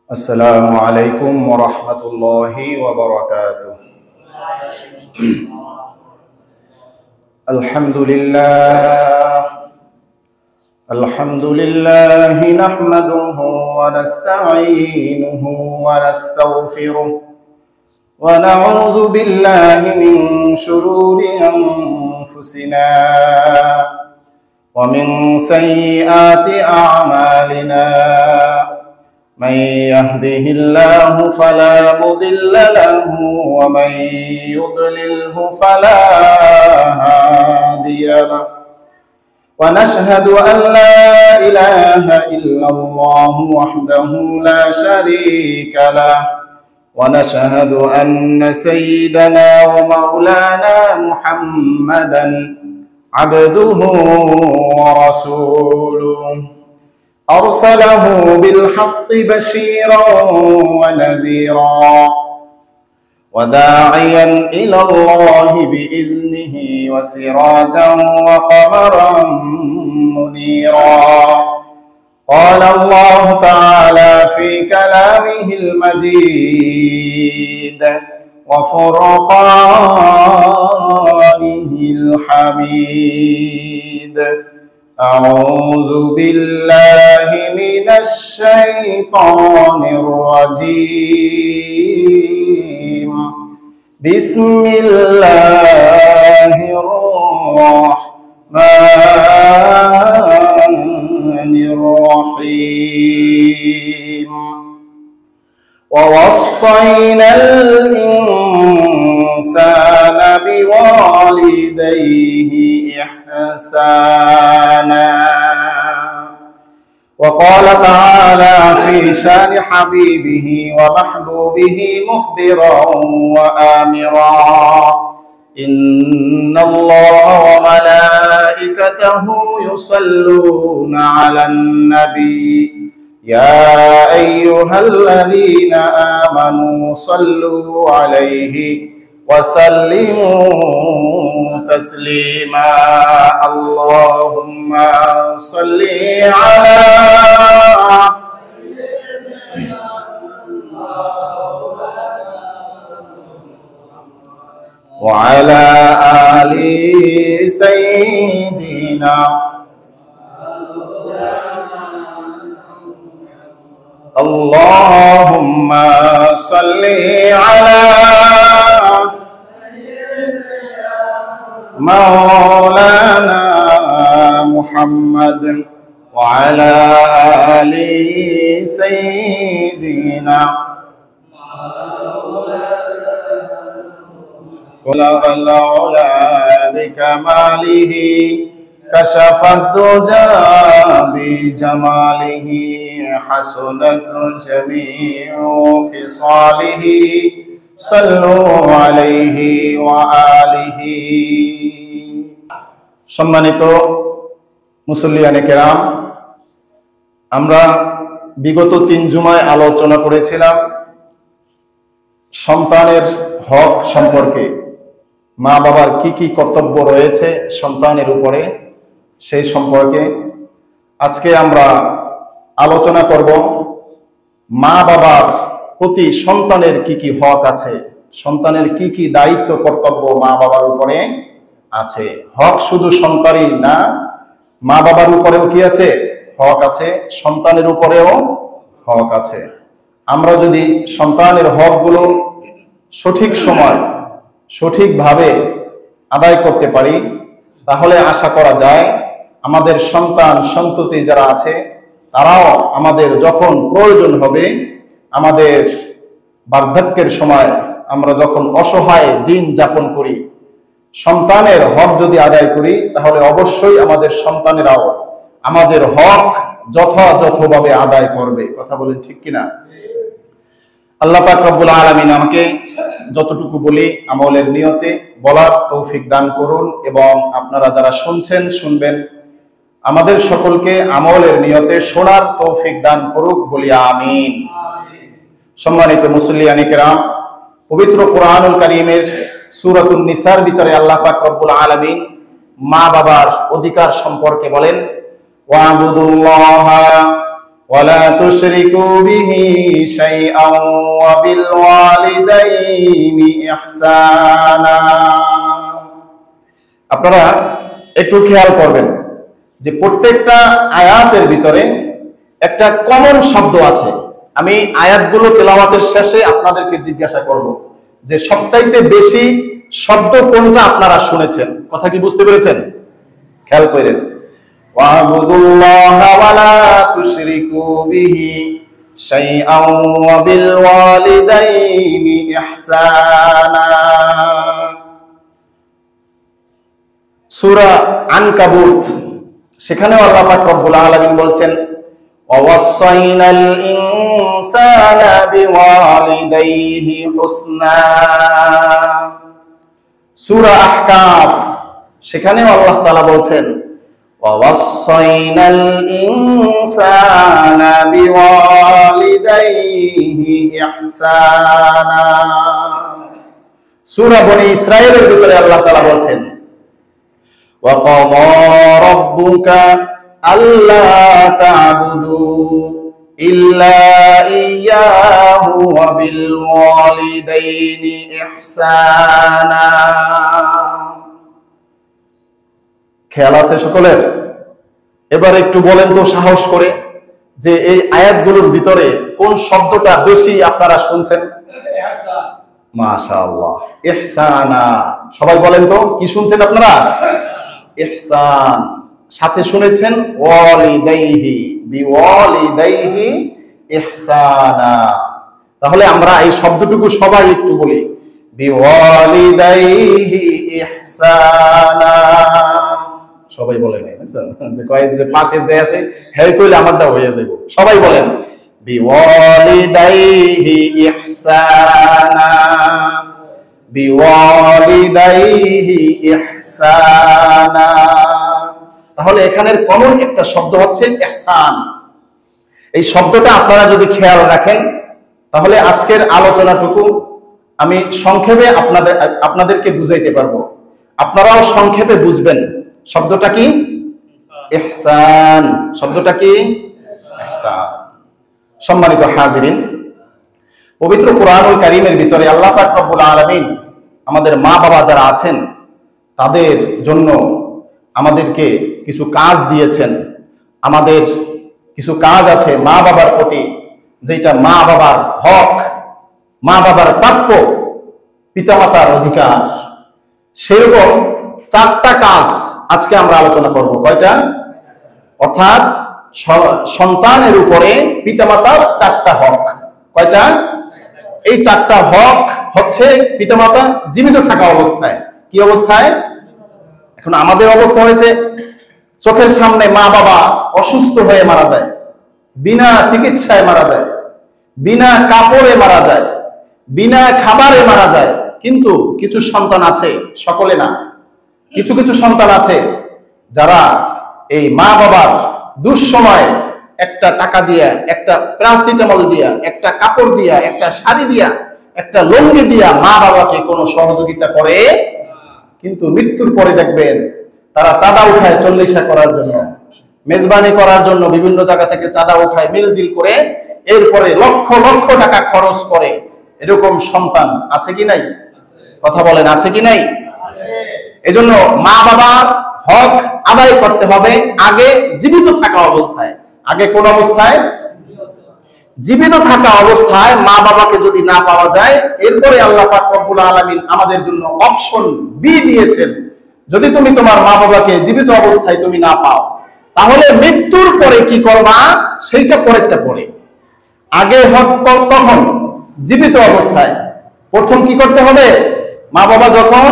السلام عليكم ورحمة الله وبركاته. الحمد لله نحمده ونستعينه ونستغفره ونعوذ بالله من شرور أنفسنا ومن سيئات أعمالنا. من يهده الله فلا مضل له ومن يضلله فلا هادي له. ونشهد أن لا إله إلا الله وحده لا شريك له. ونشهد أن سيدنا ومولانا محمدا عبده ورسوله أرسله بالحق بشيرا ونذيرا وداعيا إلى الله بإذنه وسراجا وقمرا منيرا. قال الله تعالى في كلامه المجيد وفرقانه الحميد. أعوذ بالله من الشيطان الرجيم. بسم الله الرحمن الرحيم. ووصينا الإنسان بوالديه إحسانا. وقال تعالى في شان حبيبه ومحبوبه مخبرا وآمرا: إن الله وملائكته يصلون على النبي يا أيها الذين آمنوا صلوا عليه وسلموا تسليما. اللهم صل على وعلى آل سيدنا اللهم صل على مولانا محمد وعلى آل سيدنا بلغ العلا بكماله كشف الدجى بجماله حسنت جميع خصاله صلوا عليه وآله. সম্মানিত মুসল্লিয়ানে কেরাম, আমরা বিগত 3 জুমায় আলোচনা করেছিলাম সন্তানের হক সম্পর্কে, মা বাবার কি কি কর্তব্য রয়েছে সন্তানের উপরে সেই সম্পর্কে। আজকে আমরা আলোচনা করব মা বাবার প্রতি সন্তানের কি কি হক আছে, সন্তানের কি কি দায়িত্ব কর্তব্য মা বাবার উপরে আছে। হক শুধু সন্তানই না, মা বাবার উপরেও কি আছে? হক আছে। সন্তানের উপরেও হক আছে। আমরা যদি সন্তানের হকগুলো সঠিক সময় সঠিকভাবে আদায় করতে পারি, তাহলে আশা করা যায় আমাদের সন্তান সন্ততি যারা আছে তারাও আমাদের যখন প্রয়োজন হবে, আমাদের বার্ধক্যের সময় আমরা যখন অসহায় দিন যাপন করি, সন্তানের হক যদি আদায় করি, তাহলে অবশ্যই আমাদের সন্তানেরাও আমাদের হক যথাযথভাবে আদায় করবে। কথা বলেন ঠিক কিনা? আল্লাহ পাক রব্বুল আলামিন আমাকে যতটুকু বলি আমলের নিয়তে বলার তৌফিক দান করুন, এবং আপনারা যারা শুনছেন শুনবেন, আমাদের সকলকে আমলের নিয়তে শোনার তৌফিক দান করুক, বলি আমিন। সম্মানিত মুসল্লিয়ানে কেরাম, পবিত্র কোরআনুল কারীমের সূরাতুন নিসার ভিতরে আল্লাহ পাক রব্বুল আলামিন মা বাবার অধিকার সম্পর্কে বলেন, ওয়াবুদুল্লাহা ওয়ালা তুশরিকু বিহি শাইআন ওয়া বিল ওয়ালিদাইনি ইহসানা। আপনারা একটু খেয়াল করবেন যে প্রত্যেকটা আয়াতের ভিতরে একটা কমন শব্দ আছে। আমি আয়াতগুলো তেলাওয়াতের শেষে আপনাদেরকে জিজ্ঞাসা করব যে সবচাইতে বেশি শব্দ কোনটা আপনারা শুনেছেন। কথা কি বুঝতে পেরেছেন? খেয়াল করেন। ওয়া'বুদুল্লাহা ওয়া লা তুশরিকু বিহি শাইআন ওয়া বিল ওয়ালিদাইনি ইহসানা। সূরা আনকাবুত, সেখানেও আল্লাহ পাক রব্বুল আলামিন বলছেন ওয়াসাইনাল ইনসানা বিওয়ালিদাইহি হুসনা। সূরা আহকাফ, সেখানেও আল্লাহ তাআলা বলছেন ওয়াসাইনাল ইনসানা বিওয়ালিদাইহি ইহসানা। সূরা বনী ইসরাঈলের ভিতরে আল্লাহ তাআলা বলছেন وَقَضَى رَبُّكَ أَلَّا تَعْبُدُوا إِلَّا إِيَّاهُ وَبِالْوَالِدَيْنِ إِحْسَانًا। খেয়াল আছে সকলের? এবার একটু বলেন তো সাহস করে যে এই আয়াতগুলোর ভিতরে কোন শব্দটা বেশি আপনারা শুনছেন? মাশাআল্লাহ, ইহসানা। সবাই বলেন তো কি শুনছেন আপনারা? ইহসান। সাথে শুনেছেন ওয়ালিদাইহি বিওয়ালিদাইহি ইহসানা। তাহলে আমরা এই শব্দটুকু সবাই একটু বলি, বিওয়ালিদাইহি ইহসানা। সবাই বলেন, যে কয়েক যে পাশের যে আছে হ্যাঁ কইলে আমারটা হয়ে যাবে। সবাই বলেন বিওয়ালিদাইহি ইহসানা, বিওয়ালিদাইহি ইহসানা। তাহলে এখানের কমন একটা শব্দ হচ্ছে ইহসান। এই শব্দটা আপনারা যদি খেয়াল রাখেন তাহলে আজকের আলোচনাটুকু আমি সংক্ষেপে আপনাদেরকে বুঝাইতে পারবো, আপনারাও সংক্ষেপে বুঝবেন। শব্দটা কি? ইহসান। শব্দটা কি? ইহসান। সম্মানিত হাজিরিন, পবিত্র কুরআনুল কারীমের ভিতরে আল্লাহ পাক রব্বুল আলামিন আমাদের মা বাবা যারা আছেন তাদের জন্য আমাদেরকে কিছু কাজ দিয়েছেন। আমাদের কিছু কাজ আছে মা বাবার প্রতি, যেটা মা বাবার হক, মা বাবার প্রাপ্য, পিতামাতার অধিকার। সেরকম 4টা কাজ আজকে আমরা আলোচনা করব। কয়টা? অর্থাৎ সন্তানের উপরে পিতামাতার 4টা হক। কয়টা? এই 4টা হক হচ্ছে পিতামাতা জীবিত থাকা অবস্থায়। কি অবস্থায়? এখন আমাদের অবস্থা হয়েছে চোখের সামনে মা বাবা অসুস্থ হয়ে মারা যায়, বিনা চিকিৎসায় মারা যায়, বিনা কাপড়ে মারা যায়, বিনা খাবারে মারা যায়। কিন্তু কিছু সন্তান আছে, সকলে না, কিছু কিছু সন্তান আছে যারা এই মা বাবার দুঃসময় একটা টাকা দিয়া, একটা প্যারাসিটামল দিয়া, একটা কাপড় দিয়া, একটা শাড়ি দিয়া, একটা লুঙ্গি দিয়া মা বাবাকে কোনো সহযোগিতা করে। কিন্তু মৃত্যুর পরে দেখবেন তারা চাঁদা উঠায় চল্লিশা করার জন্য, মেজবানি করার জন্য বিভিন্ন জায়গা থেকে চাঁদা উঠায়, মিলজিল করে, এরপরে লক্ষ লক্ষ টাকা খরচ করে। এরকম সন্তান আছে কি নাই? কথা বলেন, আছে কি নাই? এজন্য মা বাবার হক আদায় করতে হবে আগে জীবিত থাকা অবস্থায়। আগে কোন অবস্থায়? জীবিত থাকা অবস্থায় মা বাবাকে যদি না পাওয়া যায়, এরপরে আল্লাহ পাক রব্বুল আলামিন আমাদের জন্য অপশন বি দিয়েছেন। যদি তুমি তোমার মা বাবাকে জীবিত অবস্থায় তুমি না পাও, তাহলে মৃত্যুর পরে কি করবা সেইটা পরেরটা পরে। আগে হক কখন? জীবিত অবস্থায়। প্রথম কি করতে হবে? মা বাবা যখন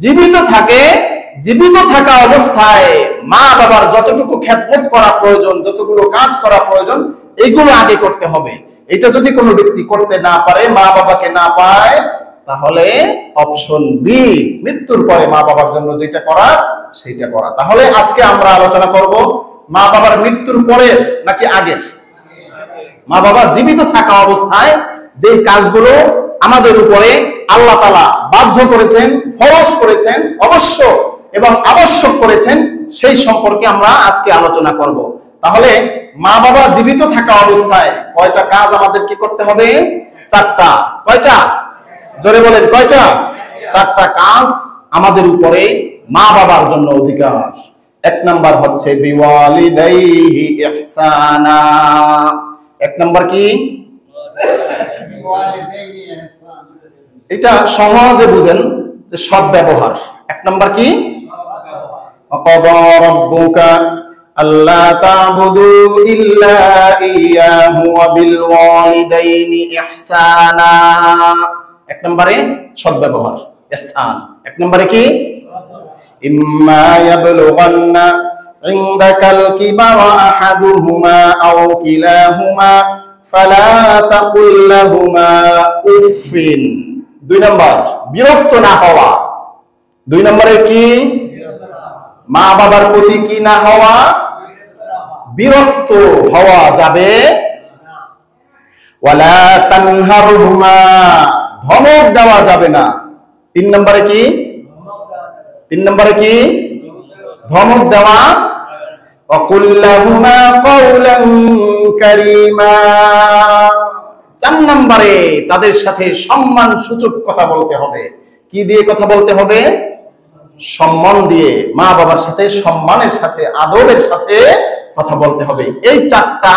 জীবিত থাকে, জীবিত থাকা অবস্থায় মা বাবার যতটুকু খেদমত করা প্রয়োজন, যতগুলো কাজ করা প্রয়োজন, এগুলো আগে করতে হবে। এটা যদি কোনো ব্যক্তি করতে না পারে, মা বাবাকে না পায়, তাহলে অপশন বি, মৃত্যুর পরে মা বাবার জন্য যেটা করা সেইটা করা। তাহলে আজকে আমরা আলোচনা করব মা বাবার মৃত্যুর পরের নাকি আগের? মা বাবা জীবিত থাকা অবস্থায় যে কাজগুলো আমাদের উপরে আল্লাহ তাআলা বাধ্য করেছেন, ফরজ করেছেন, অবশ্য এবং আবশ্যক করেছেন, সেই সম্পর্কে আমরা আজকে আলোচনা করব। তাহলে মা বাবা জীবিত থাকা অবস্থায় কয়টা কাজ আমাদের কি করতে হবে? চারটা। কয়টা? জোরে বলেন কয়টা? চারটা কাজ আমাদের উপরে মা বাবার জন্য অধিকার। এক নাম্বার হচ্ছে বিওয়ালিদাইহি ইহসানা। এক নাম্বার কি? এটা সহজে বুঝেন যে সৎ ব্যবহার। এক নাম্বার কি? ওয়াকাদা রাব্বুকা আল্লা তা'বুদু ইল্লা ইয়্যাহু ওয়া বিল ওয়ালিদাইনি ইহসানা। এক নম্বরে সৎ ব্যবহার, ইহসান। এক নম্বরে কি? ইম্মা ইয়াবলুগান্না ইনদাকাল কিবারা আহাদুহুমা আও কিলাহুমা ফালা তাকুল লাহুমা উফিন। দুই নম্বর বিরক্ত না হওয়া। দুই নম্বরে কি? মা বাবার প্রতি কি না হওয়া? বিরক্ত হওয়া যাবে না। ওয়ালা তানহারহুমা, ধমক দেওয়া যাবে না। তিন নম্বরে কি? তিন নম্বরে কি? ধমক দেওয়া। ওয়াকুল লাহুমা কাওলান কারীমা। চার নম্বরে তাদের সাথে সম্মান সূচক কথা বলতে হবে। কি দিয়ে কথা বলতে হবে? সম্মান দিয়ে। মা বাবার সাথে সম্মানের সাথে, আদরের সাথে কথা বলতে হবে। এই চারটা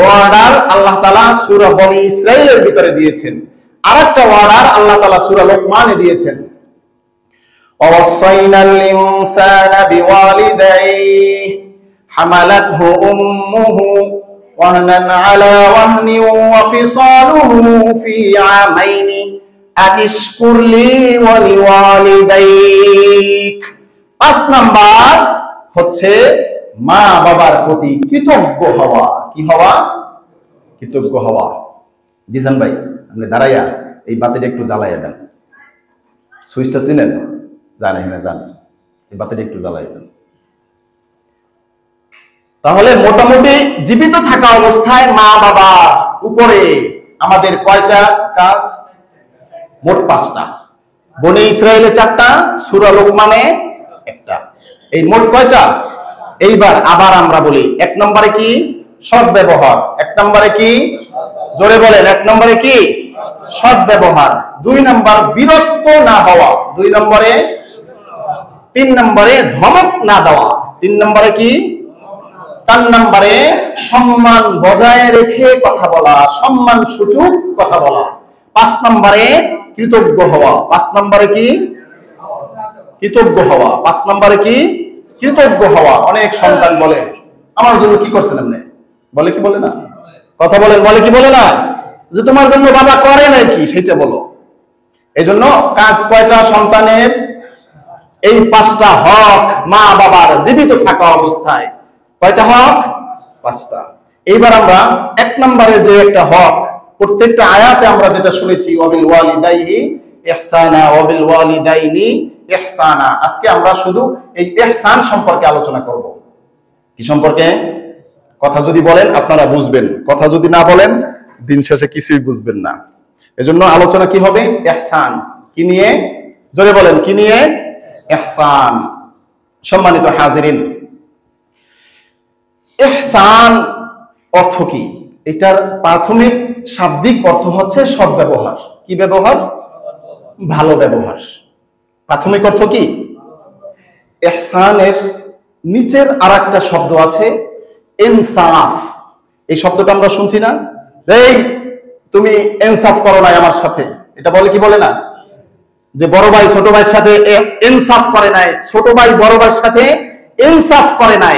অর্ডার আল্লাহ তাআলা সূরা বনী ইসরাঈলের ভিতরে দিয়েছেন। আরেকটা অর্ডার আল্লাহ তাআলা সূরা লোকমানে দিয়েছেন। ওয়াসাইনাল ইনসানা বিওয়ালিদাইহি হামালাতহু উম্মুহু ওয়াহনান আলা ওয়াহনিন ওয়া ফিসালুহু ফি আমাইনি আনিশকুরলি ওয়া লিওয়ালিদাইক। ৫ নাম্বার হচ্ছে মা বাবার প্রতি কৃতজ্ঞ হওয়া। কি হওয়া? কৃতজ্ঞ হওয়া। জিসান ভাই আপনি দাঁড়াইয়া এই বাতিটা একটু জ্বালাইয়া দেন। সুইচটা চিনেন? জানেন না? জানেন। এই বাতিটা একটু জ্বালাইয়া দেন। তাহলে মোটামুটি জীবিত থাকা অবস্থায় মা বাবার উপরে আমাদের কয়টা কাজ? মোট ৫টা। বনী ইসরাঈলে ৪টা, সূরা লোকমানে ১টা। এই মোট কয়টা? এইবার আবার আমরা বলি, এক নম্বরে কি? সৎ ব্যবহার। এক নম্বরে কি? জোরে বলেন। এক নম্বরে কি? সৎ ব্যবহার। দুই নম্বর বিরক্ত না হওয়া। দুই নম্বরে। তিন নম্বরে ধমক না দেওয়া। তিন নম্বরে কি? চার নম্বরে সম্মান বজায় রেখে কথা বলা, সম্মান সূচক কথা বলা। ৫ নম্বরে কৃতজ্ঞ হওয়া। ৫ নম্বরে কি? কৃতজ্ঞ হওয়া। ৫ নম্বরে কি? কৃতজ্ঞ হওয়া। অনেক সন্তান বলে আমার জন্য কি করছেন আপনি? বলে কি বলে না? কথা বলেন, বলে কি বলে না? যে তোমার জন্য বাবা করে নাই কি সেটা বলো। এজন্য কাজ কয়টা সন্তানের? এই ৫টা হক মা বাবার জীবিত থাকা অবস্থায়। কয়টা হক? ৫টা। এইবার আমরা এক নম্বরে যে একটা হক, প্রত্যেকটা আয়াতে আমরা যেটা শুনেছি ওয়াবিল ওয়ালিদাইহি ইহসানা ওয়াবিল ওয়ালিদাইনি ইহসানা। আজকে আমরা শুধু এই ইহসান সম্পর্কে আলোচনা করব। কি সম্পর্কে? কথা যদি বলেন আপনারা বুঝবেন, কথা যদি না বলেন দিন শেষে কিছুই বুঝবেন না। এজন্য আলোচনা কি হবে? ইহসান। কি নিয়ে? জোরে বলেন, কি নিয়ে? ইহসান। সম্মানিত হাজিরিন, ইহসান অর্থ কি? এটার প্রাথমিক শাব্দিক অর্থ হচ্ছে সৎ ব্যবহার। কি ব্যবহার? ভালো ব্যবহার। প্রাথমিক অর্থ কি? ইহসানের নিচের আরেকটা শব্দ আছে ইনসাফ। এই শব্দটা আমরা শুনছি না? এই তুমি ইনসাফ করো নাই আমার সাথে, এটা বলে কি বলে না? যে বড় ভাই ছোট ভাইয়ের সাথে ইনসাফ করে নাই, ছোট ভাই বড় ভাইয়ের সাথে ইনসাফ করে নাই।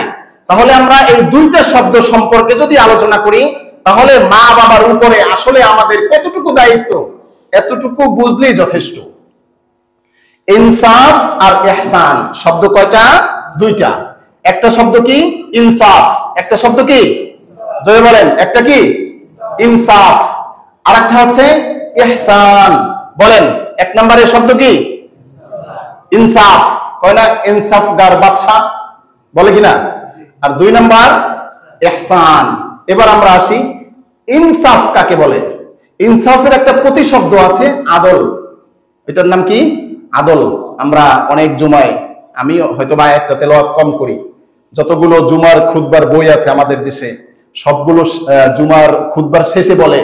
তাহলে আমরা এই দুইটা শব্দ সম্পর্কে যদি আলোচনা করি তাহলে মা বাবার উপরে আসলে আমাদের কতটুকু দায়িত্ব এতটুকু বুঝলেই যথেষ্ট। ইনসাফ আর ইহসান শব্দ কয়টা? দুইটা। একটা শব্দ কি? ইনসাফ। একটা শব্দ কি? জোরে বলেন। একটা কি? ইনসাফ। আর একটা হচ্ছে ইহসান। বলেন এক নম্বরের শব্দ কি? ইনসাফ। কয় না ইনসাফগার বাদশা বলে কিনা? আর দুই নাম্বার ইহসান। এবার আমরা আসি ইনসাফ কাকে বলে। ইনসাফের একটা প্রতিশব্দ আছে আদল। এটার নাম কি? আদল। আমরা অনেক জুমায়, আমি হয়তো বা একটা তেলাওয়াত কম করি, যতগুলো জুমার খুতবার বই আছে আমাদের দেশে, সবগুলো জুমার খুতবার শেষে বলে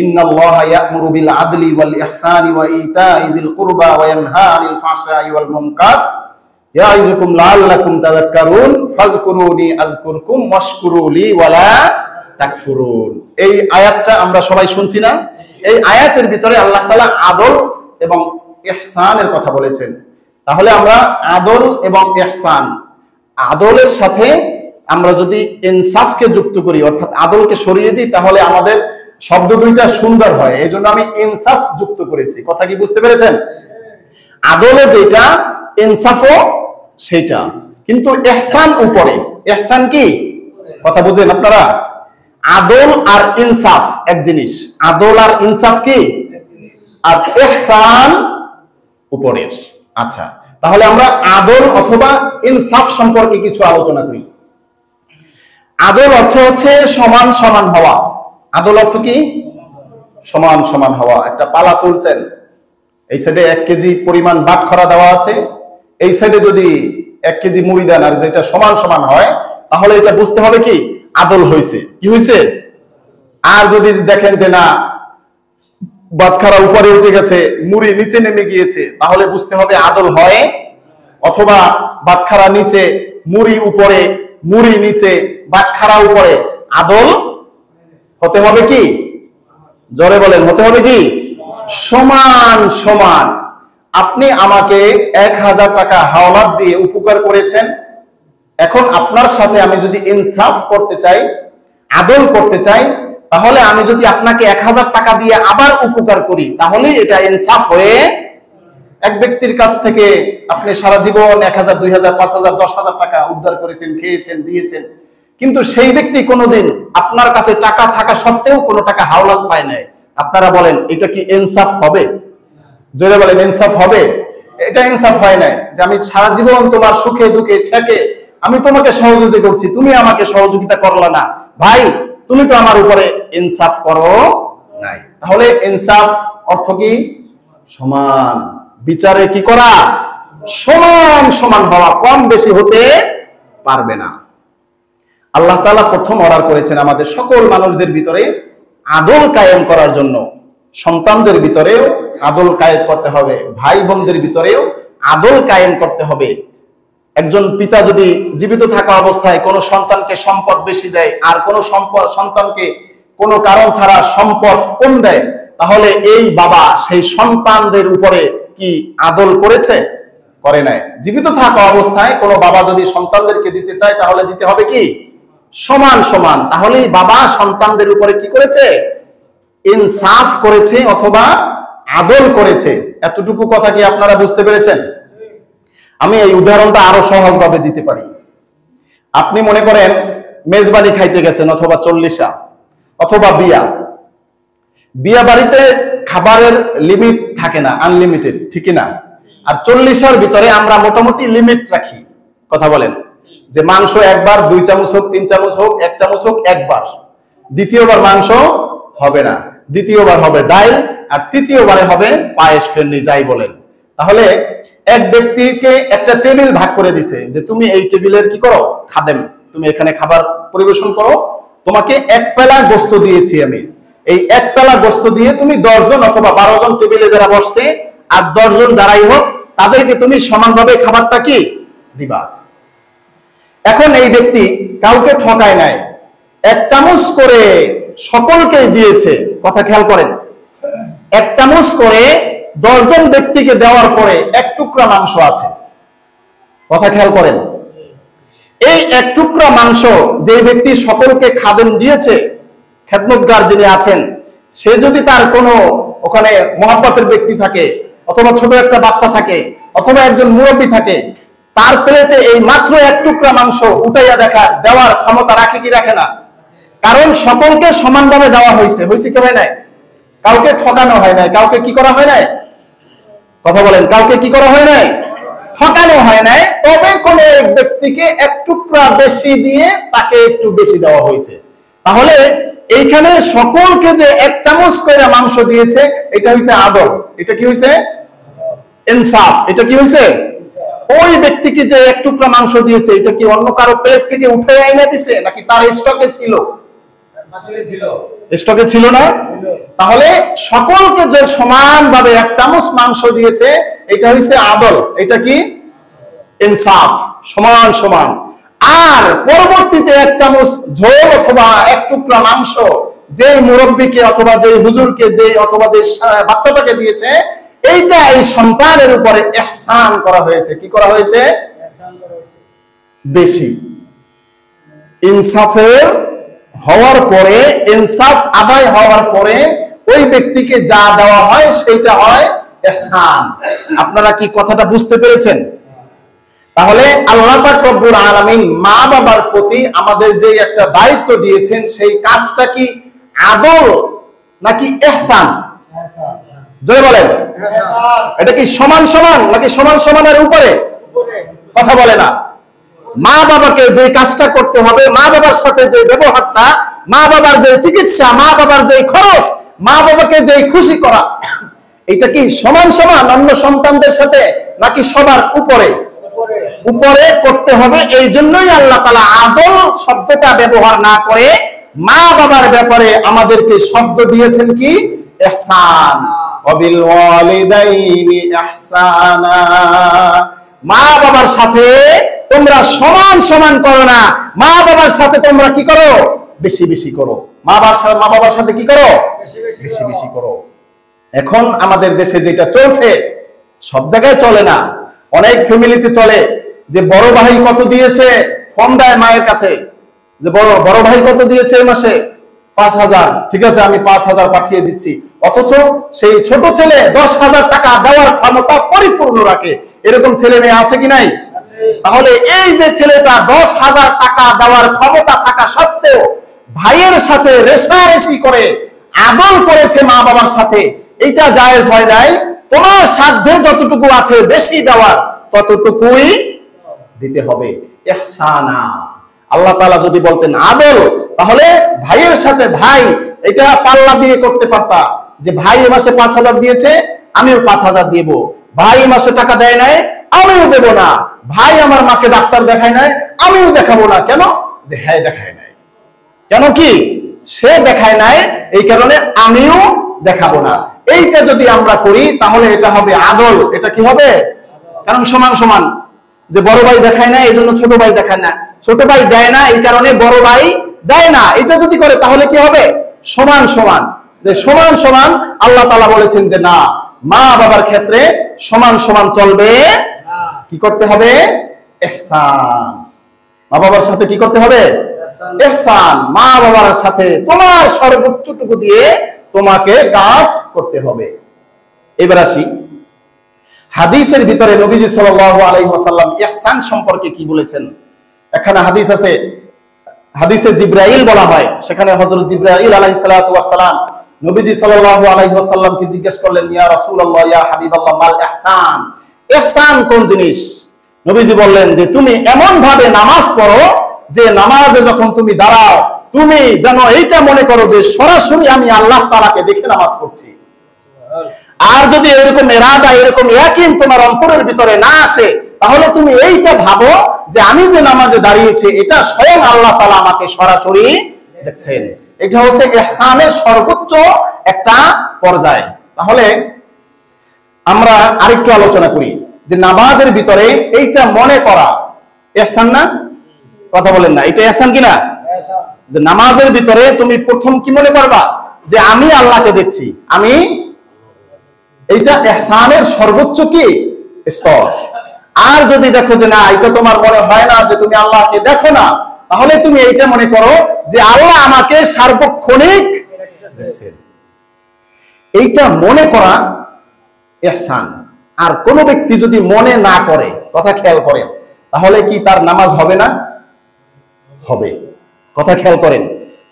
ইন্নাল্লাহা ইয়া'মুরু বিল আদলি ওয়াল ইহসানি ওয়া ইতা'i যিল কুরবা ওয়া ইয়ানহা আনিল ফাহশাই ওয়াল মুনকার ইয়া'iযুকুম লাআল্লাকুম তাযাক্কারুন ফাযকুরুনি আযকুরকুম ওয়াশকুরুলি ওয়ালা তাকফুরুন। এই আয়াতটা আমরা সবাই শুনছি না? এই আয়াতের ভিতরে আল্লাহ তাআলা আদল এবং ইহসানের কথা বলেছেন। তাহলে আমরা আদল এবং ইহসান, আদলের সাথে আমরা যদি ইনসাফকে যুক্ত করি, অর্থাৎ আদলকে সরিয়ে দিই, তাহলে আমাদের শব্দ দুইটা সুন্দর হয়। এই জন্য আমি ইনসাফ যুক্ত করেছি। কথা কি বুঝতে পেরেছেন? আদলে যেটা, ইনসাফও সেটা, কিন্তু ইহসান উপরে। ইহসান কি? কথা বুঝেন আপনারা? আদল আর ইনসাফ এক জিনিস। আদল আর ইনসাফ কি? আর ইহসান উপরের। আচ্ছা, তাহলে আমরা আদল অথবা ইনসাফ সম্পর্কে কিছু আলোচনা করি। আদল অর্থ হচ্ছে সমান সমান হওয়া। আদল অর্থ কি? সমান সমান হওয়া। একটা পালা তুলছেন, এই সাইডে 1 কেজি পরিমাণ বাটখরা দেওয়া আছে, এই সাইডে যদি 1 কেজি মুড়ি দেন আর যেটা সমান সমান হয়, তাহলে এটা বুঝতে হবে কি আদল হয়েছে। কি হয়েছে? আর যদি দেখেন যে না, বাটখারা উপরে উঠে গেছে, মুড়ি নিচে নেমে গিয়েছে, তাহলে বুঝতে হবে আদল হয়। অথবা বাটখারা নিচে, মুড়ি উপরে, মুড়ি নিচে, বাটখারা উপরে, আদল হতে হবে কি? জোরে বলেন, হতে হবে কি? সমান সমান। আপনি আমাকে 1000 টাকা হাওলাত দিয়ে উপকার করেছেন, এখন আপনার সাথে আমি যদি ইনসাফ করতে চাই, আদল করতে চাই, তাহলে আমি যদি আপনাকে 1000 টাকা দিয়ে আবার উপকার করি, তাহলে এটা ইনসাফ হয়ে এক ব্যক্তির কাছ থেকে আপনি সারা জীবন 1000, 2000, 5000, 10,000 টাকা উদ্ধার করেছেন, খেয়েছেন, দিয়েছেন, কিন্তু সেই ব্যক্তি কোনোদিন আপনার কাছে টাকা থাকা সত্ত্বেও কোনো টাকা হাওলাত পায় নাই। আপনারা বলেন এটা কি ইনসাফ হবে? জোরে বলেন, ইনসাফ হবে? এটা ইনসাফ হয় না। যে আমি সারা জীবন তোমার সুখে দুঃখে ঠেকে আমি তোমাকে সহযোগিতা করছি, তুমি আমাকে সহযোগিতা করলা না, ভাই তুমি তো আমার উপরে ইনসাফ করো নাই। তাহলে ইনসাফ অর্থ কি? সমান বিচারে কি করা? সমান সমান হওয়া, কম বেশি হতে পারবে না। আল্লাহ তাআলা প্রথম অর্ডার করেছেন আমাদের সকল মানুষদের ভিতরে আদল কায়েম করার জন্য। সন্তানদের ভিতরেও আদল কায়েম করতে হবে, ভাই বোনদের ভিতরেও আদল কায়েম করতে হবে। একজন পিতা যদি জীবিত থাকা অবস্থায় কোনো সন্তানকে সম্পদ বেশি দেয় আর কোনো সন্তানকে কোনো কারণ ছাড়া সম্পদ কম দেয়, তাহলে এই বাবা সেই সন্তানদের উপরে কি আদল করেছে? করে নাই। জীবিত থাকা অবস্থায় কোনো বাবা যদি সন্তানদেরকে দিতে চায়, তাহলে দিতে হবে কি? সমান সমান। তাহলে বাবা সন্তানদের উপরে কি করেছে? ইনসাফ করেছে অথবা আদল করেছে। এতটুকু কথা কি আপনারা বুঝতে পেরেছেন? আমি এই উদাহরণটা আরো সহজভাবে দিতে পারি। আপনি মনে করেন মেজবানি খাইতে গেছেন, অথবা 40 অথবা বিয়া বাড়িতে খাবারের লিমিট থাকে না, আনলিমিটেড, ঠিক না? আর 40 ভিতরে আমরা মোটামুটি লিমিট রাখি। কথা বলেন যে মাংস একবার 2 চামচ হোক, 3 চামচ হোক, 1 চামচ হোক, একবার। দ্বিতীয়বার মাংস হবে না, দ্বিতীয়বার হবে ডাল, আর তৃতীয়বারে হবে পায়েস, ফেরনি, যাই বলেন। তাহলে এক ব্যক্তিকে একটা টেবিল ভাগ করে দিছে যে তুমি এই টেবিলের কি করো? খাদেম, তুমি এখানে খাবার পরিবেশন করো, তোমাকে 1 পেলা গোস্ত দিয়েছি আমি, এই 1 পেলা গোস্ত দিয়ে তুমি 10 জন অথবা 12 জন টেবিলে যারা বসছে আর 10 জন যারাই হোক, তাদেরকে তুমি সমানভাবে খাবারটা কি দিবা। এখন এই ব্যক্তি কাউকে ঠকায় নাই, 1 চামচ করে সকলকে দিয়েছে। কথা খেয়াল করেন, 1 চামচ করে 10 জন ব্যক্তিকে দেওয়ার পরে 1 টুকরা মাংস আছে। কথা খেয়াল করেন, এই 1 টুকরা মাংস যে ব্যক্তি সকলকে খাদেম দিয়েছে, খেদমতগার যিনি আছেন, সে যদি তার কোনো ওখানে মহব্বতের ব্যক্তি থাকে, অথবা ছোট একটা বাচ্চা থাকে, অথবা একজন মুরব্বী থাকে, তার প্লেটে এই মাত্র 1 টুকরা মাংস উঠাইয়া দেওয়ার ক্ষমতা রাখে কি রাখে না? কারণ সকলকে সমানভাবে দেওয়া হয়েছে। হয়েছে কি হয় নাই? কাউকে ঠকানো হয় নাই, কাউকে কি করা হয় নাই? কথা বলেন, কাউকে কি করা হয় নাই? ঠকানো হয় নাই। তবে কোন এক ব্যক্তিকে 1 টুকরা বেশি দিয়ে তাকে একটু বেশি দেওয়া হয়েছে। তাহলে এইখানে সকলকে যে 1 চামচ করে মাংস দিয়েছে, এটা হইছে আদল। এটা কি হইছে? ইনসাফ। এটা কি হইছে? ওই ব্যক্তিকে যে এক টুকরা মাংস দিয়েছে এটা কি অন্য কারো প্লেট থেকে উঠে এনে দিছে নাকি তার স্টকে ছিল? স্টকে ছিল না? তাহলে সকলকে যে সমানভাবে এক চামচ মাংস দিয়েছে এটা হইছে আদল। এটা কি? ইনসাফ, সমান সমান। আর পরবর্তীতে এক চামচ ঝোল অথবা এক টুকরা মাংস যে মুরব্বীকে অথবা যে হুজুরকে যে অথবা যে বাচ্চাটাকে দিয়েছে, এইটা এই সন্তানের উপরে ইহসান করা হয়েছে। কি করা হয়েছে? বেশি ইনসাফের হওয়ার পরে, ইনসাফ আদায় হওয়ার পরে ওই ব্যক্তিকে যা দেওয়া হয় সেটা হয় ইহসান। আপনারা কি কথাটা বুঝতে পেরেছেন? তাহলে আল্লাহ পাক রব্বুল আলামিন মা বাবার প্রতি আমাদের যে একটা দায়িত্ব দিয়েছেন সেই কাজটা কি আদল নাকি ইহসান? জোরে বলেন। এটা কি সমান সমান নাকি সমান সমানের উপরে? কথা বলে না। মা বাবাকে যে কাজটা করতে হবে, মা বাবার সাথে যে ব্যবহারটা, মা বাবার যে চিকিৎসা, মা বাবার যে খরচ, মা বাবাকে যে খুশি করা, এটা কি সমান সমান অন্য সন্তানদের সাথে নাকি সবার উপরে? উপরে করতে হবে। এই জন্যই আল্লাহ তাআলা আদল শব্দটা ব্যবহার না করে মা বাবার ব্যাপারে আমাদেরকে শব্দ দিয়েছেন কি? ইহসান। ওয়াবিল ওয়ালিদাইনি ইহসানা। মা বাবার সাথে তোমরা সমান সমান করো না, মা বাবার সাথে তোমরা কি করো? বেশি বেশি করো। মা বাবার সাথে কি করো? বেশি বেশি করো। এখন আমাদের দেশে যেটা চলছে, সব জায়গায় চলে না, অনেক ফ্যামিলিতে চলে যে বড় ভাই কত দিয়েছে ফোন দেয় মায়ের কাছে যে বড় ভাই কত দিয়েছে এই মাসে? ৫,০০০। ঠিক আছে, আমি ৫,০০০ পাঠিয়ে দিচ্ছি। অথচ সেই ছোট ছেলে ১০,০০০ টাকা দেওয়ার ক্ষমতা পরিপূর্ণ রাখে। এরকম ছেলে মেয়ে আছে কি নাই? তাহলে এই যে ছেলেটা ১০,০০০ টাকা দেওয়ার ক্ষমতা থাকা সত্ত্বেও ভাইয়ের সাথে রেষারেষি করে আদল করেছে মা বাবার সাথে, এটা জায়েজ হয় নাই। তোমার সাধ্যে যতটুকু আছে বেশি দেওয়ার ততটুকুই দিতে হবে। ইহসানা। আল্লাহ তাআলা যদি বলতেন আদল, তাহলে ভাইয়ের সাথে ভাই এটা পাল্লা দিয়ে করতে পারতা যে ভাই এই মাসে ৫,০০০ দিয়েছে, আমিও ৫,০০০ দেব। ভাই এই মাসে টাকা দেয় নাই, আমিও দেব না। ভাই আমার মাকে ডাক্তার দেখায় নাই, আমিও দেখাবো না। কেন? যে হ্যাঁ দেখায় নাই। কেন কি? সে দেখায় নাই, এই কারণে আমিও দেখাবো না। এইটা যদি আমরা করি তাহলে এটা হবে আদল। এটা কি হবে? কারণ সমান সমান। যে বড় ভাই দেখায় না এই জন্য ছোট ভাই দেখায় না, ছোট ভাই দেয় না এই কারণে বড় ভাই দেয় না। এটা যদি করে তাহলে কি হবে? সমান সমান। যে সমান সমান আল্লাহ তাআলা বলেছেন যে না, মা বাবার ক্ষেত্রে সমান সমান চলবে। কি করতে হবে? ইহসান। মা বাবার সাথে কি করতে হবে? ইহসান। মা বাবার সাথে তোমার সর্বোচ্চটুকু দিয়ে তোমাকে কাজ করতে হবে। এবার আসি হাদিসের ভিতরে নবীজি সাল্লাল্লাহু আলাইহি ওয়াসাল্লাম ইহসান সম্পর্কে কি বলেছেন। এখানে হাদিস আছে, হাদিসে জিবরাইল বলা হয়, সেখানে হযরত জিবরাইল আলাইহিস সালাতু ওয়াস সালাম নবীজি সাল্লাল্লাহু আলাইহি ওয়াসাল্লামকে জিজ্ঞেস করলেন, ইয়া রাসূলুল্লাহ, ইয়া হাবিবাল্লাহ, মাল ইহসান? ইহসান কোন জিনিস? নবীজি বললেন যে তুমি এমন ভাবে নামাজ পড়ো যে নামাজে যখন তুমি দাঁড়াও তুমি যেন এইটা মনে করো যে সরাসরি আমি আল্লাহ তাআলাকে দেখে নামাজ পড়ছি। আর যদি এরকম ইরাদা, এরকম ইয়াকিন তোমার অন্তরের ভিতরে না আসে, তাহলে তুমি এইটা ভাবো যে আমি যে নামাজে দাঁড়িয়েছি এটা স্বয়ং আল্লাহ তাআলা আমাকে সরাসরি দেখছেন। এটা হচ্ছে ইহসানের সর্বোচ্চ একটা পর্যায়। তাহলে আমরা আরেকটু আলোচনা করি যে নামাজের ভিতরে এইটা মনে করা ইহসান না? কথা বলেন না, এটা ইহসান কিনা? যে নামাজের ভিতরে তুমি প্রথম কি মনে করবা? যে আমি আল্লাহকে দেখছি। আমি, এইটা ইহসানের সর্বোচ্চ কি স্তর। আর যদি দেখো যে না, এটা তোমার মনে হয় না যে তুমি আল্লাহকে দেখো না, তাহলে তুমি এইটা মনে করো যে আল্লাহ আমাকে সার্বক্ষণিক দেখছেন। এইটা মনে করা ইহসান। আর কোন ব্যক্তি যদি মনে না করে, কথা খেয়াল করেন, তাহলে কি তার নামাজ হবে না? হবে। কথা খেয়াল করেন,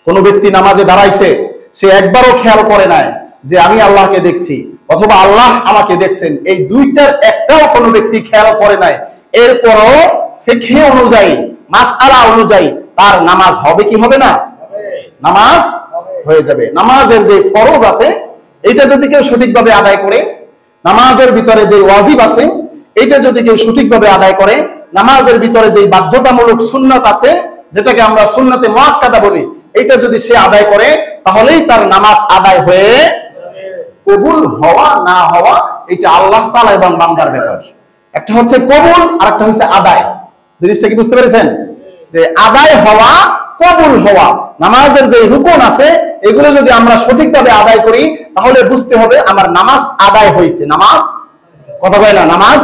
কোন ব্যক্তি নামাজে দাঁড়াইছে, সে একবারও খেয়াল করে নাই যে আমি আল্লাহকে দেখছি অথবা আল্লাহ আমাকে দেখছেন, এই দুইটার একটাও কোনো ব্যক্তি খেয়াল করে নাই, এরপরও ফিকহ অনুযায়ী, মাসআলা অনুযায়ী তার নামাজ হবে কি হবে না? নামাজ হয়ে যাবে। নামাজের যে ফরজ আছে এটা যদি কেউ সঠিকভাবে আদায় করে, নামাজের ভিতরে যে ওয়াজিব আছে এইটা যদি কেউ সঠিকভাবে আদায় করে, নামাজের ভিতরে যে বাধ্যতামূলক সুন্নাত আছে, যেটাকে আমরা সুন্নতে মুআক্কাদা বলি, এটা যদি সে আদায় করে, তাহলেই তার নামাজ আদায় হয়ে কবুল হওয়া না হওয়া এটা আল্লাহ তাআলা এবং বান্দার ব্যাপার। একটা হচ্ছে কবুল, আর একটা হচ্ছে আদায়। জিনিসটা কি বুঝতে পেরেছেন? যে আদায় হওয়া, কবুল হওয়া, নামাজের যে রুকন আছে এগুলো যদি আমরা সঠিকভাবে আদায় করি, তাহলে বুঝতে হবে আমার নামাজ আদায় হয়েছে। নামাজ, কথা বলে না, নামাজ।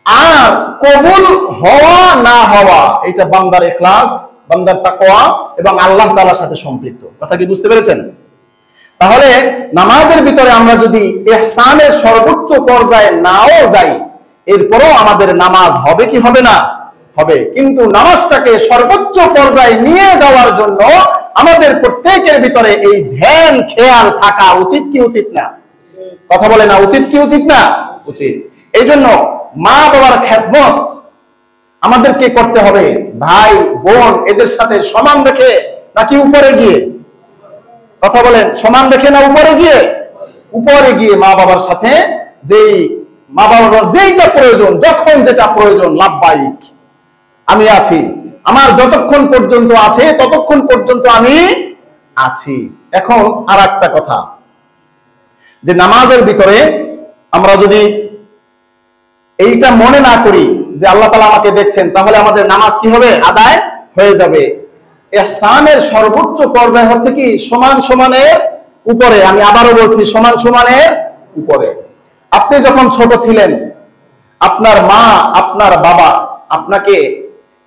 আর কবুল হওয়া না হওয়া এটা বান্দার ইখলাস, বান্দার তাকওয়া এবং আল্লাহ তাআলার সাথে সম্পৃক্ত। কথা কি বুঝতে পেরেছেন? তাহলে নামাজের ভিতরে আমরা যদি ইহসানের সর্বোচ্চ পর্যায়ে নাও যাই, এরপরও আমাদের নামাজ হবে কি হবে না? হবে। কিন্তু নামাজটাকে সর্বোচ্চ পর্যায়ে নিয়ে যাওয়ার জন্য আমাদের প্রত্যেকের ভিতরে এই ধ্যান খেয়াল থাকা উচিত কি উচিত না? কথা বলে না, উচিত কি উচিত না? উচিত। এই জন্য মা বাবার খেদমত আমাদেরকে করতে হবে, ভাই বোন এদের সাথে সমান রেখে নাকি উপরে গিয়ে? কথা বলেন, সমান রেখে না উপরে গিয়ে? উপরে গিয়ে মা বাবার সাথে যেই মা বাবার যেইটা প্রয়োজন, যখন যেটা প্রয়োজন, লাভবাহিক আমি আছি, আমার যতক্ষণ পর্যন্ত আছে ততক্ষণ পর্যন্ত আমি আছি। এখন আর একটা কথা, যে নামাজের ভিতরে আমরা যদি এইটা মনে না করি যে আল্লাহ তাআলা আমাকে দেখছেন, তাহলে আমাদের নামাজ কি হবে? আদায় হয়ে যাবে। ইহসানের সর্বোচ্চ পর্যায় হচ্ছে কি? সমান সমানের উপরে। আমি আবারও বলছি, সমান সমানের উপরে। আপনি যখন ছোট ছিলেন, আপনার মা, আপনার বাবা আপনাকে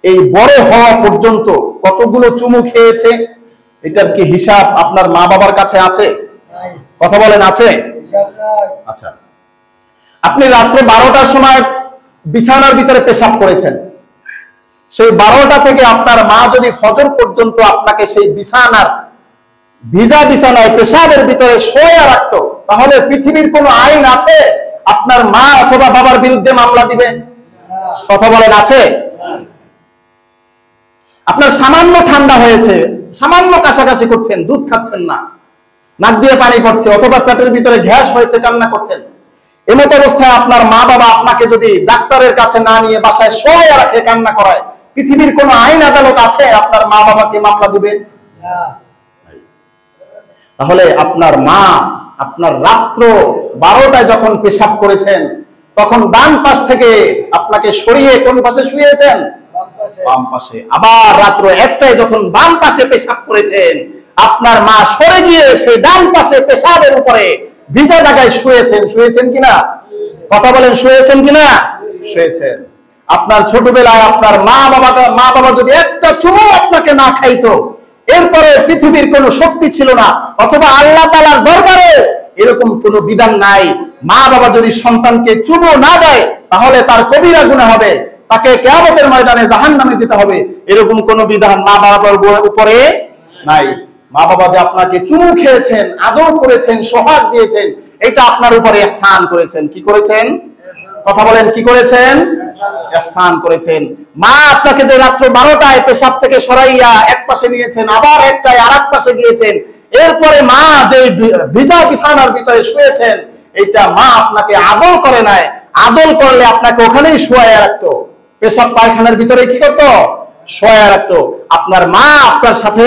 এই বড় হওয়া পর্যন্ত কতগুলো চুমু খেয়েছে, এটার কি হিসাব আপনার মা বাবার কাছে আছে? কথা বলেন, আছে? আচ্ছা, আপনি রাত্রে 12টার সময় বিছানার ভিতরে পেশাব করেছেন, সেই 12টা থেকে আপনার মা যদি ফজর পর্যন্ত আপনাকে সেই বিছানার ভিজা বিছানায় পেশাবের ভিতরে শোয়া রাখতো, তাহলে পৃথিবীর কোন আইন আছে আপনার মা অথবা বাবার বিরুদ্ধে মামলা দিবে? কথা বলেন, আছে? আপনার সামান্য ঠান্ডা হয়েছে, সামান্য কাশাকাশি করছেন, দুধ খাচ্ছেন না, নাক দিয়ে পানি পড়ছে, অথবা পেটের ভিতরে গ্যাস হয়েছে, কান্না করছেন, এমত অবস্থায় আপনার মা বাবা আপনাকে যদি ডাক্তারের কাছে না নিয়ে বাসায় শোয়া রাখে, কান্না করায়, পৃথিবীর কোন আইন আদালত আছে আপনার মা বাবাকে মামলা দিবে? তাহলে আপনার মা আপনার রাত্র 12টায় যখন পেশাব করেছেন, তখন ডান পাশ থেকে আপনাকে সরিয়ে কোন পাশে শুয়েছেন? বাম পাশে। আবার রাত্র 1টায় যখন বাম পাশে পেশাব করেছেন, আপনার মা সরে গিয়ে সেই ডান পাশে পেশাবের উপরে ভিজা জায়গায় শুয়েছেন। শুয়েছেন কিনা? কথা বলেন, শুয়েছেন কিনা? শুয়েছেন। আপনার ছোটবেলায় আপনার মা বাবা যদি একটা চুমু আপনাকে না খাইতো, এরপরে পৃথিবীর কোনো শক্তি ছিল না, অথবা আল্লাহ তাআলার দরবারে এরকম কোনো বিধান নাই, মা বাবা যদি সন্তানকে চুমু না দেয় তাহলে তার কবিরা গুনাহ হবে, তাকে কিয়ামতের ময়দানে জাহান্নামে যেতে হবে, এরকম কোনো বিধান মা বাবার উপরে নাই। মা বাবা যে আপনাকে চুমু খেয়েছেন, আদর করেছেন, সোহাগ দিয়েছেন, এটা আপনার উপরে ইহসান করেছেন। কি করেছেন? কথা বলেন, কি করেছেন? ইহসান করেছেন। মা আপনাকে যে রাত্র 12টায় পেশাব থেকে সরাইয়া এক পাশে নিয়েছেন, আবার 1টায় আরেক পাশে গিয়েছেন, এরপরে মা যে ভিজা বিছানার ভিতরে শুয়েছেন, এটা মা আপনাকে আদর করে নাই। আদর করলে আপনাকে ওখানেই শুয়ায়া রাখতো, পেশাব পায়খানার ভিতরে কি করতো? শুয়ায়া রাখতো। আপনার মা আপনার সাথে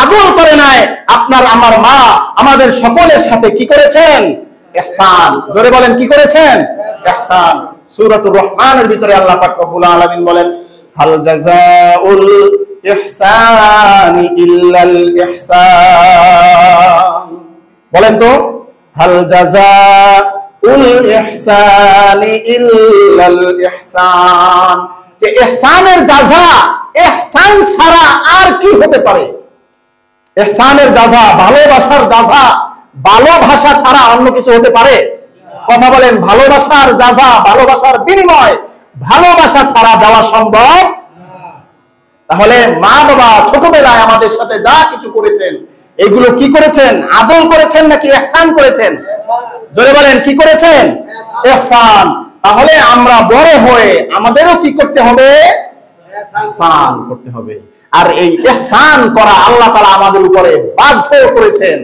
আদর করে নাই, আপনার আমার মা আমাদের সকলের সাথে কি করেছেন? ইহসান। জোরে বলেন, কি করেছেন? ইহসান। সূরাতুর রহমানের ভিতরে আল্লাহ পাক রব্বুল আলামিন বলেন, হাল জাযাউল ইহসানি ইল্লাল ইহসান। বলেন তো, হাল জাযাউল ইহসানি ইল্লাল ইহসান। যে ইহসানের জাযা, ইহসান ছাড়া আর কি হতে পারে? ইহসানের জাযা, ভালোবাসার জাযা, ভালোবাসা ছাড়া অন্য কিছু হতে পারে? কথা বলেন, ভালোবাসার জাযা, ভালোবাসার বিনিময়, ভালোবাসা ছাড়া দেওয়া সম্ভব না। তাহলে মা বাবা ছোটবেলায় আমাদের সাথে যা কিছু করেছেন, এগুলো কি করেছেন? আদর করেছেন নাকি ইহসান করেছেন? জোরে বলেন, কি করেছেন? ইহসান। তাহলে আমরা বড় হয়ে আমাদেরও কি করতে হবে? ইহসান করতে হবে। আর এই ইহসান করা আল্লাহ তাআলা আমাদের উপরে বাধ্য করেছেন।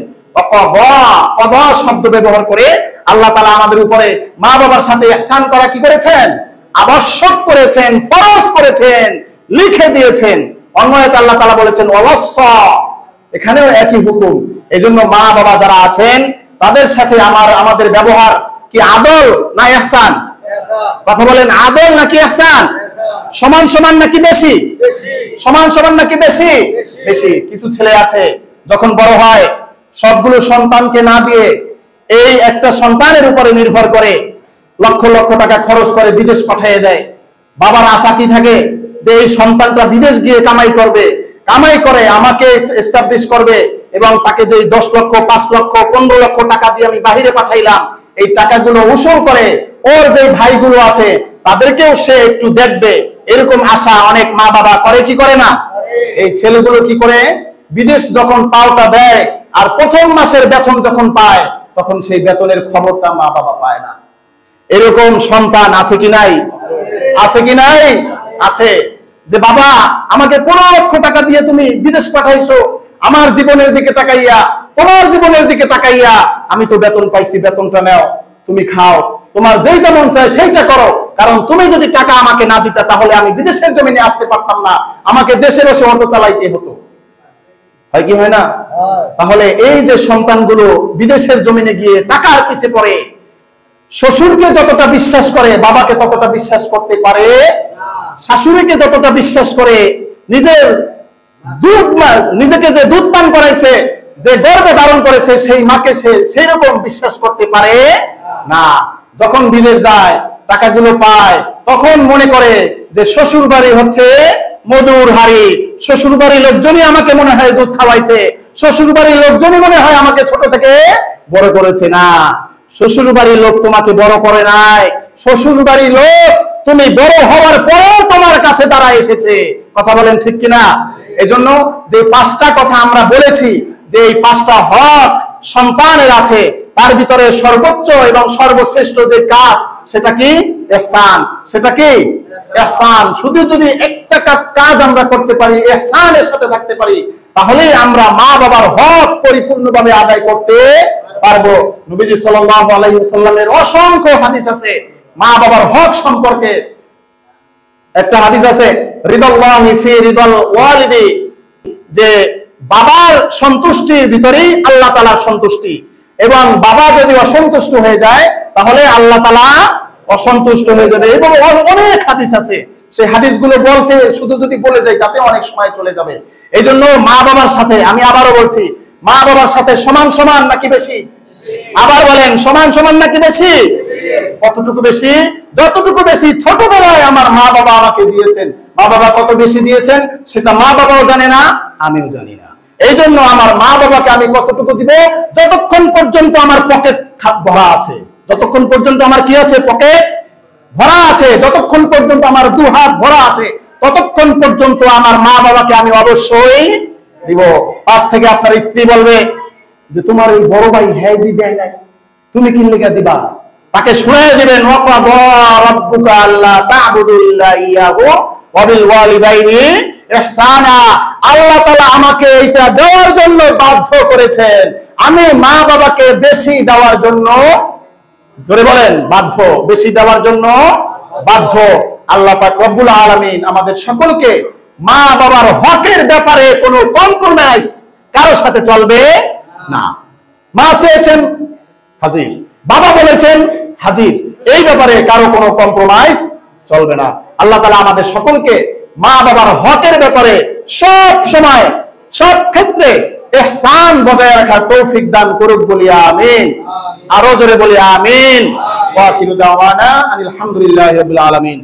কদা শব্দ ব্যবহার করে আল্লাহ তাআলা আমাদের উপরে মা বাবার সাথে ইহসান করা কি করেছেন? আবশ্যক করেছেন, ফরজ করেছেন, লিখে দিয়েছেন। অন্য আয়াতে আল্লাহ তাআলা বলেছেন ওয়াসা, এখানেও একই হুকুম। এজন্য মা বাবা যারা আছেন তাদের সাথে আমাদের ব্যবহার কি আদল না ইহসান? কথা বলেন, আদল নাকি ইহসান? সমান সমান নাকি বেশি? সমান সমান নাকি বেশি? বেশি। কিছু ছেলে আছে যখন বড় হয় সবগুলো সন্তানকে না দিয়ে এই একটা সন্তানের উপরে নির্ভর করে লক্ষ লক্ষ টাকা খরচ করে বিদেশ পাঠিয়ে দেয়। বাবার আশা কি থাকে? যে এই সন্তানটা বিদেশ গিয়ে কামাই করবে, কামাই করে আমাকে এস্টাবলিশ করবে, এবং তাকে যে 10 লক্ষ 5 লক্ষ 15 লক্ষ টাকা দিয়ে আমি বাহিরে পাঠাইলাম, এই টাকাগুলো উসুল করে ওর যে ভাইগুলো আছে তাদেরকেও সে একটু দেখবে, এরকম আশা অনেক মা বাবা করে কি করে না? এই ছেলেগুলো কি করে, বিদেশ যখন পাওটা দেয় আর প্রথম মাসের বেতন যখন পায় তখন সেই বেতনের খবরটা মা বাবা পায় না। এরকম সন্তান আছে কি নাই? আছে কি নাই? আছে। যে বাবা আমাকে 15 লক্ষ টাকা দিয়ে তুমি বিদেশ পাঠাইছো, আমার জীবনের দিকে তাকাইয়া, তোমার জীবনের দিকে তাকাইয়া আমি তো বেতন পাইছি, বেতনটা নাও, তুমি খাও, তোমার যেইটা মন চায় সেইটা করো, কারণ তুমি যদি টাকা আমাকে না দিতা তাহলে আমি বিদেশের জমিনে আসতে পারতাম না, আমাকে দেশে বসে অটো চালাইতে হতো। হয় কি হয় না? তাহলে এই যে সন্তানগুলো বিদেশের জমিনে গিয়ে টাকার পিছে পড়ে, শ্বশুরকে যতটা বিশ্বাস করে বাবাকে ততটা বিশ্বাস করতে পারে, শাশুড়িকে যতটা বিশ্বাস করে নিজেকে যে দুধ পান করাইছে, যে গর্ভে ধারণ করেছে সেই মাকে সে সেই রকম বিশ্বাস করতে পারে না। যখন বিদেশ যায় টাকাগুলো পায় তখন মনে করে যে শ্বশুর বাড়ি হচ্ছে মধুর হাড়ি, শ্বশুর বাড়ির লোকজনই আমাকে মনে হয় দুধ খাওয়াইছে, শ্বশুর বাড়ির লোকজনই মনে হয় আমাকে ছোট থেকে বড় করেছে। না, শ্বশুর বাড়ির লোক তোমাকে বড় করে নাই, শ্বশুর বাড়ির লোক তুমি বড় হওয়ার পরেও তোমার কাছে তারা এসেছে। কথা বলেন ঠিক কিনা? এজন্য যে 5টা কথা আমরা বলেছি, যে এই 5টা হক সন্তানের আছে, তার ভিতরে সর্বোচ্চ এবং সর্বশ্রেষ্ঠ যে কাজ সেটা কি? ইহসান। সেটা কি? ইহসান। শুধু যদি একটা কাজ আমরা করতে পারি, ইহসানের সাথে থাকতে পারি, তাহলে আমরা মা বাবার হক পরিপূর্ণভাবে আদায় করতে পারবো। নবীজি সাল্লাল্লাহু আলাইহি ওয়াসাল্লামের অসংখ্য হাদিস আছে মা বাবার হক সম্পর্কে। একটা হাদিস আছে রিদাল্লাহি ফি রিদাল ওয়ালিদি, যে বাবার সন্তুষ্টির ভিতরেই আল্লাহ তাআলার সন্তুষ্টি, এবং বাবা যদি অসন্তুষ্ট হয়ে যায় তাহলে আল্লাহ তাআলা অসন্তুষ্ট হয়ে যাবে। এবং অনেক হাদিস আছে, সেই হাদিসগুলো বলতে শুধু যদি বলে যাই তাতে অনেক সময় চলে যাবে। এই জন্য মা বাবার সাথে, আমি আবারও বলছি, মা বাবার সাথে সমান সমান নাকি বেশি? আবার বলেন, সমান সমান নাকি বেশি? কতটুকু বেশি? যতটুকু বেশি ছোটবেলায় আমার মা বাবা আমাকে দিয়েছেন, মা বাবা কত বেশি দিয়েছেন সেটা মা বাবাও জানে না, আমিও জানি না। এই জন্য আমার মা বাবাকে আমি কতটুকু দিব? যতক্ষণ পর্যন্ত আমার পকেট ভরা আছে, যতক্ষণ পর্যন্ত আমার কি আছে? পকেট ভরা আছে, যতক্ষণ পর্যন্ত আমার 2 হাত ভরা আছে, ততক্ষণ পর্যন্ত আমার মা বাবাকে আমি অবশ্যই দিব। পাশ থেকে আপনার স্ত্রী বলবে যে তোমার এই বড় ভাই হেদি দেয় নাই, তুমি কি লেগে দিবা? তাকে শুনিয়ে দিবেন ওয়াকাদা রাব্বুকা আল্লা তা'বুদু ইল্লা ইয়াহু ওয়া বিল ওয়ালিদাইনি ইহসানা। আল্লাহ তাআলা আমাকে এটা দেওয়ার জন্য বাধ্য করেছেন, আমি মা বাবাকে বেশি দেওয়ার জন্য, জোরে বলেন, বাধ্য, বেশি দেওয়ার জন্য বাধ্য। আল্লাহ পাক রব্বুল আলামিন আমাদের সকলকে মা বাবার হকের ব্যাপারে কোনো কম্প্রোমাইজ কারোর সাথে চলবে না। মা চেয়েছেন হাজির, বাবা বলেছেন হাজির, এই ব্যাপারে কারো কোনো কম্প্রোমাইজ চলবে না। আল্লাহ তাআলা আমাদের সকলকে মা বাবার হকের ব্যাপারে সব সময় সব ক্ষেত্রে ইহসান বজায় রাখার তৌফিক দান করুক বলি আমিন। আরো জোরে বলি আমিন। ওয়া আখিরু দাওয়ানা আলহামদুলিল্লাহি রাব্বিল আলামিন।